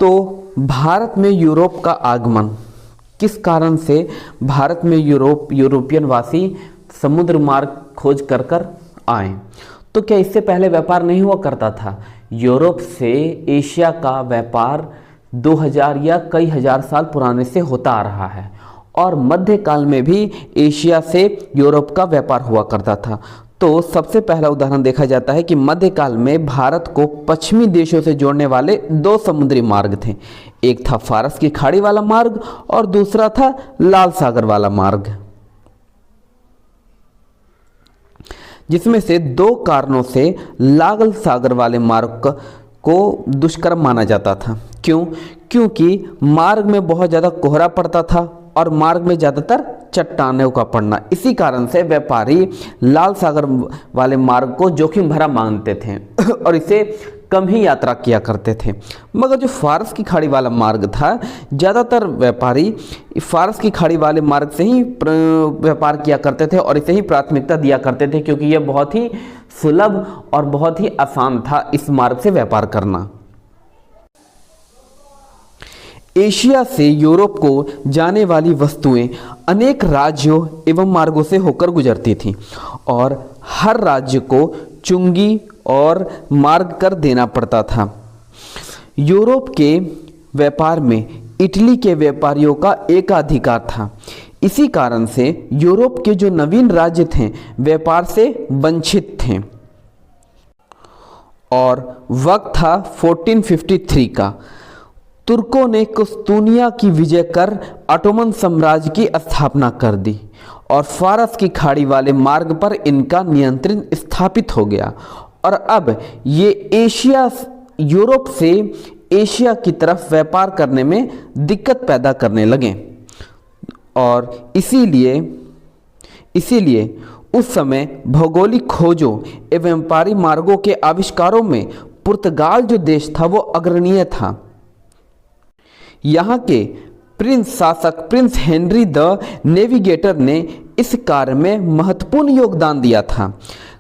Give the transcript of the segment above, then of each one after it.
तो भारत में यूरोप का आगमन किस कारण से भारत में यूरोपियन वासी समुद्र मार्ग खोज कर कर आए? तो क्या इससे पहले व्यापार नहीं हुआ करता था? यूरोप से एशिया का व्यापार 2000 या कई हजार साल पुराने से होता आ रहा है और मध्यकाल में भी एशिया से यूरोप का व्यापार हुआ करता था। तो सबसे पहला उदाहरण देखा जाता है कि मध्यकाल में भारत को पश्चिमी देशों से जोड़ने वाले दो समुद्री मार्ग थे। एक था फारस की खाड़ी वाला मार्ग और दूसरा था लाल सागर वाला मार्ग, जिसमें से दो कारणों से लाल सागर वाले मार्ग को दुष्कर माना जाता था। क्यों? क्योंकि मार्ग में बहुत ज़्यादा कोहरा पड़ता था और मार्ग में ज़्यादातर चट्टानों का पड़ना। इसी कारण से व्यापारी लाल सागर वाले मार्ग को जोखिम भरा मानते थे और इसे कम ही यात्रा किया करते थे। मगर जो फारस की खाड़ी वाला मार्ग था, ज़्यादातर व्यापारी फारस की खाड़ी वाले मार्ग से ही व्यापार किया करते थे और इसे ही प्राथमिकता दिया करते थे, क्योंकि यह बहुत ही सुलभ और बहुत ही आसान था इस मार्ग से व्यापार करना। एशिया से यूरोप को जाने वाली वस्तुएं अनेक राज्यों एवं मार्गों से होकर गुजरती थीं और हर राज्य को चुंगी और मार्ग कर देना पड़ता था। यूरोप के व्यापार में इटली के व्यापारियों का एकाधिकार था। इसी कारण से यूरोप के जो नवीन राज्य थे व्यापार से वंचित थे और वक्त था 1453 का। तुर्कों ने कुस्तुनिया की विजय कर ऑटोमन साम्राज्य की स्थापना कर दी और फारस की खाड़ी वाले मार्ग पर इनका नियंत्रण स्थापित हो गया और अब ये यूरोप से एशिया की तरफ व्यापार करने में दिक्कत पैदा करने लगे और इसीलिए उस समय भौगोलिक खोजों एवं व्यापारी मार्गों के आविष्कारों में पुर्तगाल जो देश था वो अग्रणीय था। यहाँ के प्रिंस हेनरी द नेविगेटर ने इस कार्य में महत्वपूर्ण योगदान दिया था।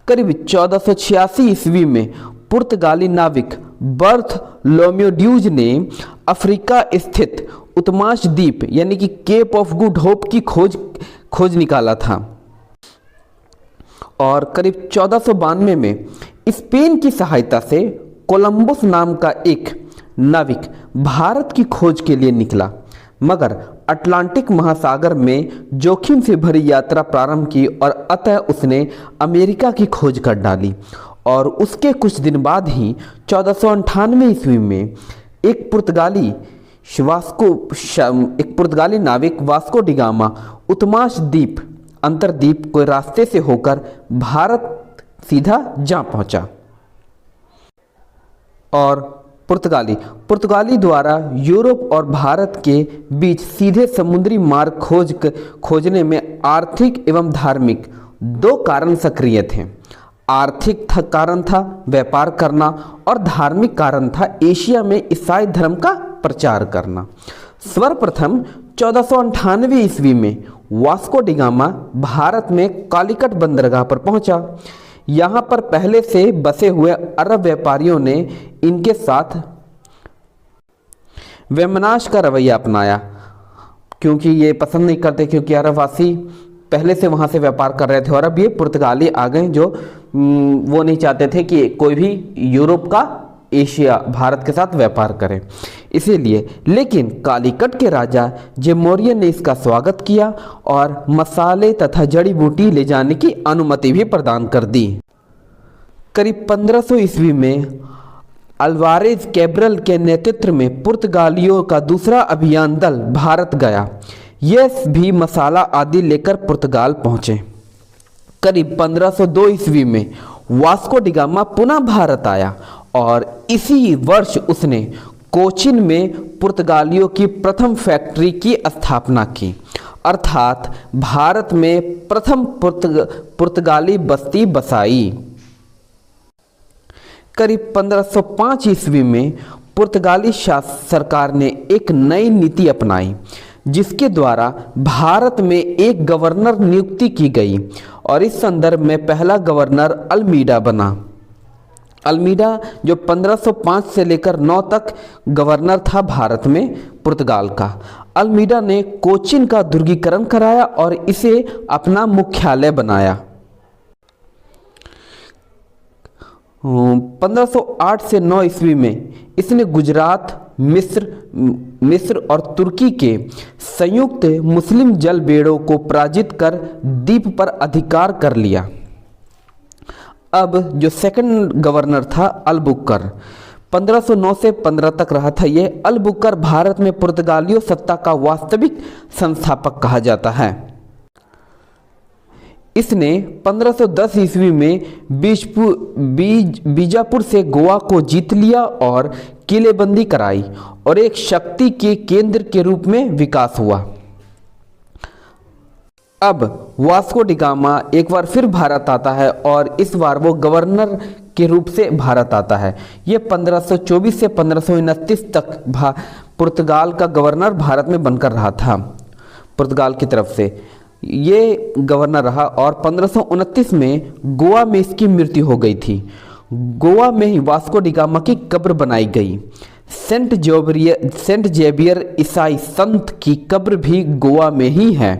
करीब 1486 ईस्वी में पुर्तगाली नाविक बर्थलोम्यूड्यूज ने अफ्रीका स्थित उत्माश द्वीप यानी कि केप ऑफ गुड होप की खोज निकाला था और करीब 1492 में स्पेन की सहायता से कोलंबस नाम का एक नाविक भारत की खोज के लिए निकला, मगर अटलांटिक महासागर में जोखिम से भरी यात्रा प्रारंभ की और अतः उसने अमेरिका की खोज कर डाली और उसके कुछ दिन बाद ही 1498 ईस्वी में एक पुर्तगाली नाविक वास्को डिगामा उत्माश द्वीप अंतरद्वीप के रास्ते से होकर भारत सीधा जा पहुंचा और पुर्तगाली द्वारा यूरोप और भारत के बीच सीधे समुद्री मार्ग खोजने में आर्थिक एवं धार्मिक दो कारण सक्रिय थे। आर्थिक कारण था व्यापार करना और धार्मिक कारण था एशिया में ईसाई धर्म का प्रचार करना। सर्वप्रथम 1498 ईस्वी में वास्को डिगामा भारत में कालीकट बंदरगाह पर पहुंचा। यहाँ पर पहले से बसे हुए अरब व्यापारियों ने इनके साथ वैमनस्य का रवैया अपनाया, क्योंकि ये पसंद नहीं करते, क्योंकि अरबवासी पहले से वहाँ से व्यापार कर रहे थे और अब ये पुर्तगाली आ गए जो वो नहीं चाहते थे कि कोई भी यूरोप का एशिया भारत के साथ व्यापार करे, इसीलिए। लेकिन कालीकट के राजा जेमोरियन ने इसका स्वागत किया और मसाले तथा जड़ी बूटी ले जाने की अनुमति भी प्रदान कर दी। करीब 1500 ईस्वी में अल्वारेज कैब्रल के नेतृत्व में पुर्तगालियों का दूसरा अभियान दल भारत गया। यह भी मसाला आदि लेकर पुर्तगाल पहुंचे। करीब 1502 ईस्वी में वास्को डिगामा पुनः भारत आया और इसी वर्ष उसने कोचिन में पुर्तगालियों की प्रथम फैक्ट्री की स्थापना की, अर्थात भारत में प्रथम पुर्तगाली बस्ती बसाई। करीब 1505 ईस्वी में पुर्तगाली सरकार ने एक नई नीति अपनाई, जिसके द्वारा भारत में एक गवर्नर नियुक्ति की गई और इस संदर्भ में पहला गवर्नर अल्मीडा बना। अल्मीडा जो 1505 से लेकर 9 तक गवर्नर था भारत में पुर्तगाल का। अल्मीडा ने कोचीन का दुर्गीकरण कराया और इसे अपना मुख्यालय बनाया। 1508 से 9 ईस्वी में इसने गुजरात, मिस्र और तुर्की के संयुक्त मुस्लिम जलबेड़ों को पराजित कर द्वीप पर अधिकार कर लिया। अब जो सेकंड गवर्नर था अलबुकर, 1509 से 15 तक रहा था। ये अलबुकर भारत में पुर्तगालियों सत्ता का वास्तविक संस्थापक कहा जाता है। इसने 1510 ईस्वी में बीजापुर से गोवा को जीत लिया और किलेबंदी कराई और एक शक्ति के केंद्र के रूप में विकास हुआ। अब वास्को डी गामा एक बार फिर भारत आता है और इस बार वो गवर्नर के रूप से भारत आता है। ये 1524 से 1529 तक पुर्तगाल का गवर्नर भारत में बनकर रहा था। पुर्तगाल की तरफ से ये गवर्नर रहा और 1529 में गोवा में इसकी मृत्यु हो गई थी। गोवा में ही वास्को डी गामा की कब्र बनाई गई। सेंट जेवियर ईसाई संत की कब्र भी गोवा में ही है।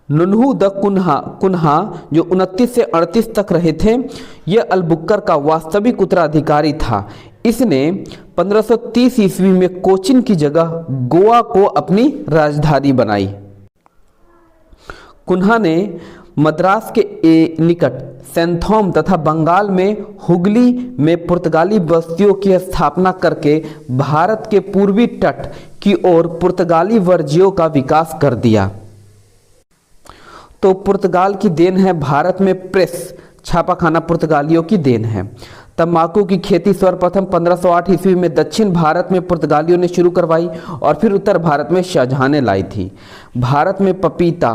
नुनहु द कुन्हा जो 29 से 38 तक रहे थे, यह अलबुकर का वास्तविक उत्तराधिकारी था। इसने 1530 ईस्वी में कोचीन की जगह गोवा को अपनी राजधानी बनाई। कुन्हा ने मद्रास के निकट सैंथोम तथा बंगाल में हुगली में पुर्तगाली बस्तियों की स्थापना करके भारत के पूर्वी तट की ओर पुर्तगाली वर्जियों का विकास कर दिया। तो पुर्तगाल की देन है, भारत में प्रेस छापाखाना पुर्तगालियों की देन है। तंबाकू की खेती सर्वप्रथम 1508 ईस्वी में दक्षिण भारत में पुर्तगालियों ने शुरू करवाई और फिर उत्तर भारत में शाहजहां ने लाई थी। भारत में पपीता,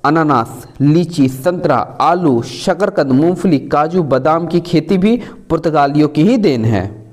अनानास, लीची, संतरा, आलू, शकरकंद, मूंगफली, काजू, बादाम की खेती भी पुर्तगालियों की ही देन है।